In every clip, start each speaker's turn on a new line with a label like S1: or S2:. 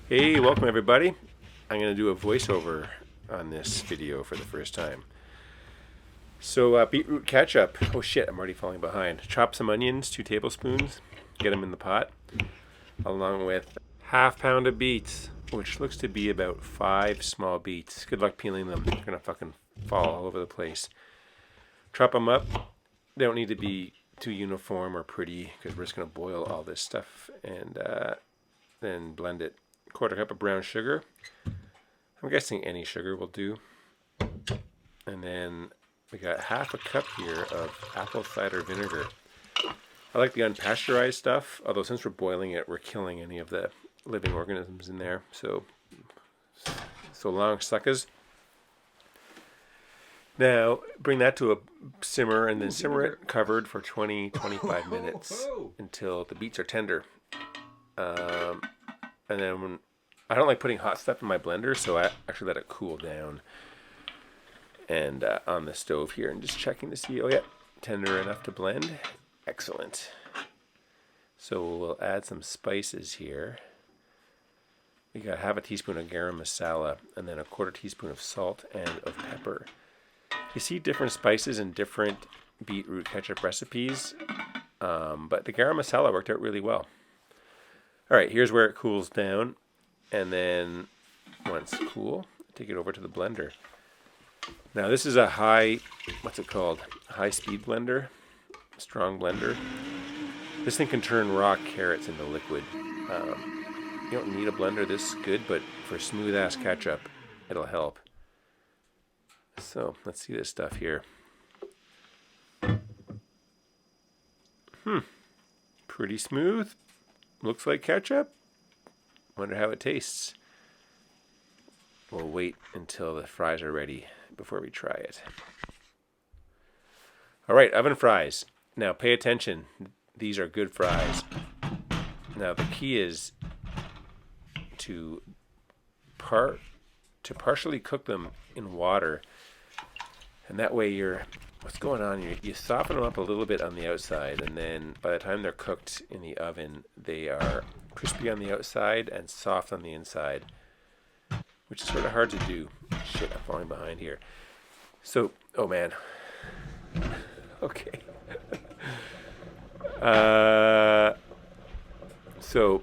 S1: Hey, welcome everybody. I'm going to do a voiceover on this video for the first time. So beetroot ketchup. Oh shit, I'm already falling behind. Chop some onions, 2 tablespoons. Get them in the pot. Along with half pound of beets, which looks to be about 5 small beets. Good luck peeling them. They're going to fucking fall all over the place. Chop them up. They don't need to be too uniform or pretty because we're just going to boil all this stuff and then blend it. 1/4 cup of brown sugar. I'm guessing any sugar will do. And then we got half a cup here of apple cider vinegar. I like the unpasteurized stuff, although since we're boiling it, we're killing any of the living organisms in there. So long, suckers. Now, bring that to a simmer and then simmer it covered for 20-25 minutes until the beets are tender. And then I don't like putting hot stuff in my blender, so I actually let it cool down. And on the stove here, and just checking to see, oh yeah, tender enough to blend. Excellent. So we'll add some spices here. We got half a teaspoon of garam masala, and then 1/4 teaspoon of salt and of pepper. You see different spices in different beetroot ketchup recipes, but the garam masala worked out really well. All right, here's where it cools down, and then once cool, take it over to the blender. Now this is a high-speed blender, strong blender. This thing can turn raw carrots into liquid. You don't need a blender this good, but for smooth-ass ketchup, it'll help. So let's see this stuff here. Pretty smooth. Looks like ketchup. Wonder how it tastes. We'll wait until the fries are ready before we try it. All right, oven fries. Now pay attention. These are good fries. Now the key is to partially cook them in water, and that way what's going on? You soften them up a little bit on the outside, and then by the time they're cooked in the oven, they are crispy on the outside and soft on the inside, which is sort of hard to do. Shit, I'm falling behind here. So, oh man. Okay. So,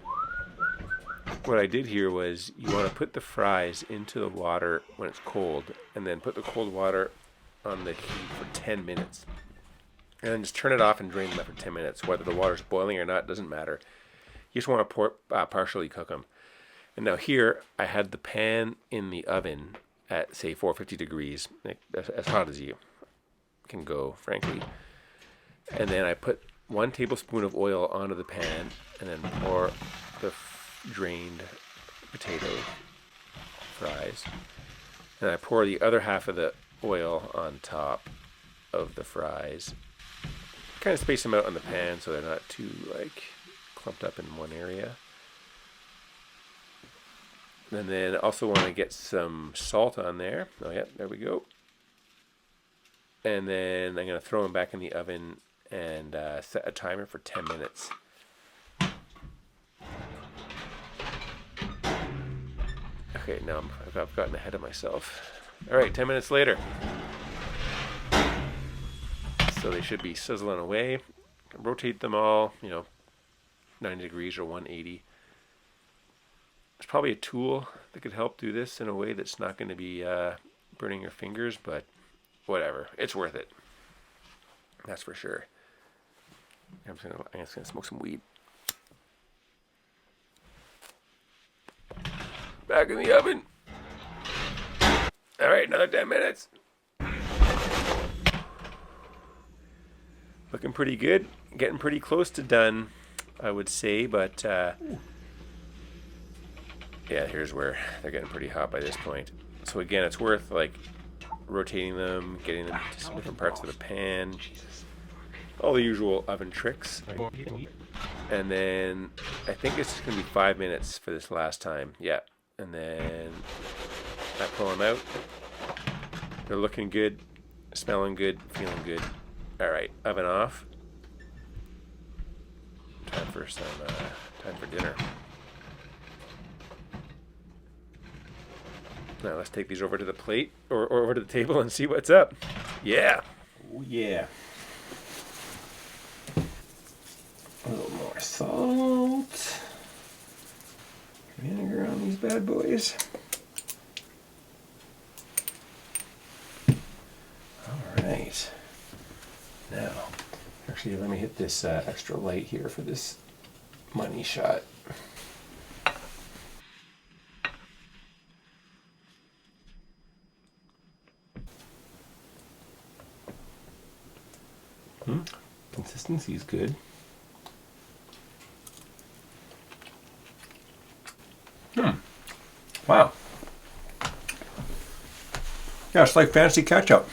S1: what I did here was you want to put the fries into the water when it's cold, and then put the cold water on the heat for 10 minutes. And then just turn it off and drain them after 10 minutes. Whether the water's boiling or not doesn't matter. You just want to partially cook them. And now here, I had the pan in the oven at, say, 450 degrees, like, as hot as you can go, frankly. And then I put 1 tablespoon of oil onto the pan, and then pour the drained potato fries. And I pour the other half of the oil on top of the fries. Kind of space them out on the pan so they're not too clumped up in one area. And then also want to get some salt on there. Oh yeah, there we go. And then I'm going to throw them back in the oven and set a timer for 10 minutes. Okay, now I've gotten ahead of myself. All right, 10 minutes later. So they should be sizzling away. Rotate them all, 90 degrees or 180. There's probably a tool that could help do this in a way that's not going to be burning your fingers, but whatever. It's worth it. That's for sure. I'm just gonna smoke some weed. Back in the oven. All right, another 10 minutes. Looking pretty good. Getting pretty close to done, I would say, but yeah, here's where they're getting pretty hot by this point. So again, it's worth rotating them, getting them to some different parts of the pan. All the usual oven tricks. And then I think it's going to be 5 minutes for this last time. Yeah. And then I pull them out. They're looking good, smelling good, feeling good. All right, oven off. Time for dinner. Now let's take these over to the plate or over to the table and see what's up. Yeah. Oh yeah. A little more salt. Vinegar on these bad boys. Alright. Now, actually let me hit this extra light here for this money shot. Consistency is good. Wow. Yeah, it's like fancy ketchup.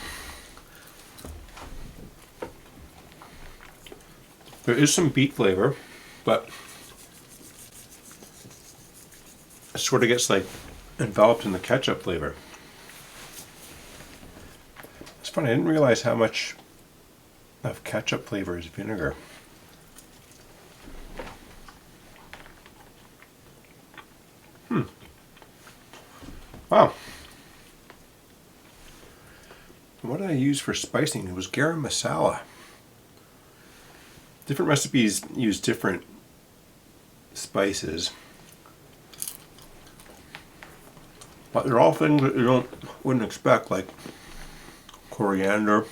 S1: There is some beet flavor, but it sort of gets like enveloped in the ketchup flavor. It's funny, I didn't realize how much of ketchup flavor is vinegar. Wow. What did I use for spicing? It was garam masala. Different recipes use different spices, but they're all things that you wouldn't expect, like coriander.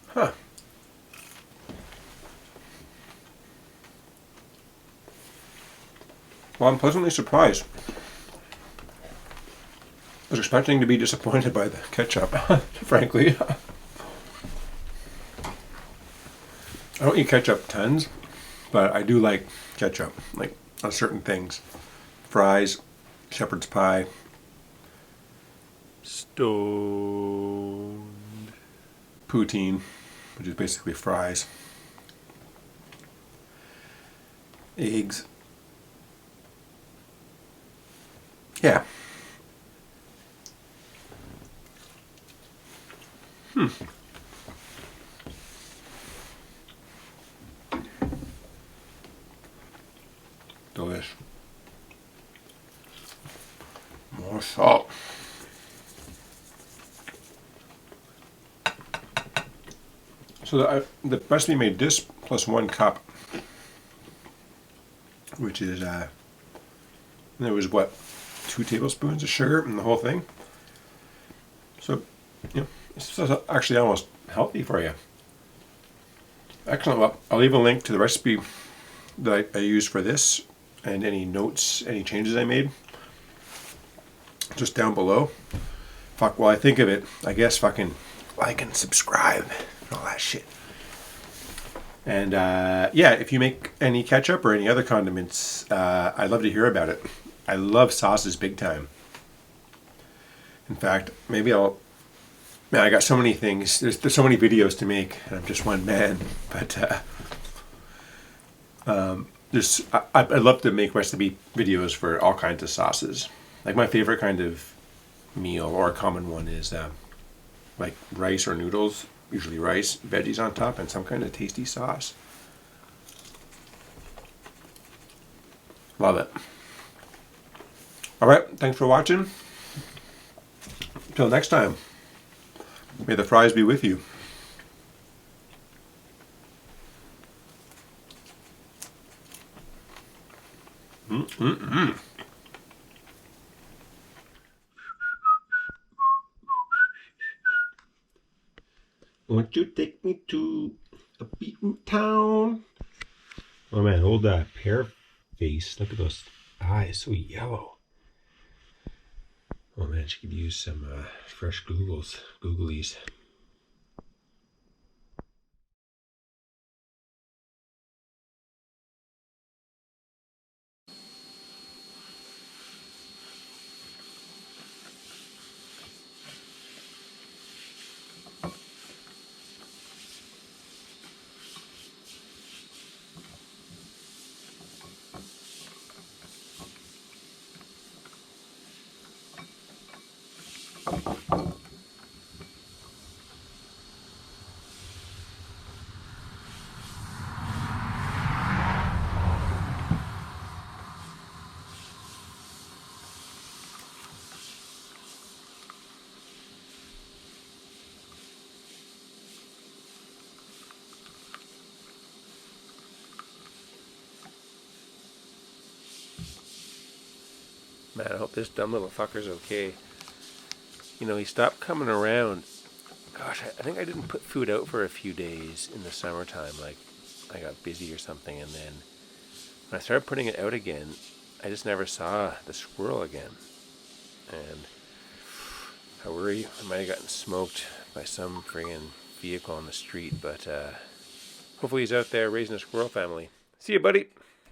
S1: Huh. Well, I'm pleasantly surprised. I was expecting to be disappointed by the ketchup, frankly. I don't eat ketchup tons, but I do like ketchup, like on certain things. Fries, shepherd's pie. Stoned. Poutine, which is basically fries. Eggs. Yeah. Delish. More salt. So the recipe made this plus 1 cup, which is there was what, 2 tablespoons of sugar in the whole thing. So, it's actually almost healthy for you. Excellent. Well, I'll leave a link to the recipe that I used for this and any notes, any changes I made, just down below. Fuck, while I think of it, I guess fucking like and subscribe and all that shit. And yeah, if you make any ketchup or any other condiments, I'd love to hear about it. I love sauces big time. In fact, maybe man, I got so many things. There's so many videos to make, and I'm just one man. But I'd love to make recipe videos for all kinds of sauces. Like my favorite kind of meal, or a common one, is like rice or noodles. Usually rice, veggies on top, and some kind of tasty sauce. Love it. All right, thanks for watching. Until next time, may the fries be with you. Won't you take me to a beetroot town? Oh man, old pear face. Look at those eyes, so yellow. Oh man, she could use some fresh googlies. man. I hope this dumb little fucker's okay. You know, he stopped coming around. Gosh, I think I didn't put food out for a few days in the summertime. Like, I got busy or something, and then when I started putting it out again, I just never saw the squirrel again. And I worry I might have gotten smoked by some friggin' vehicle on the street, but hopefully he's out there raising a squirrel family. See you, buddy!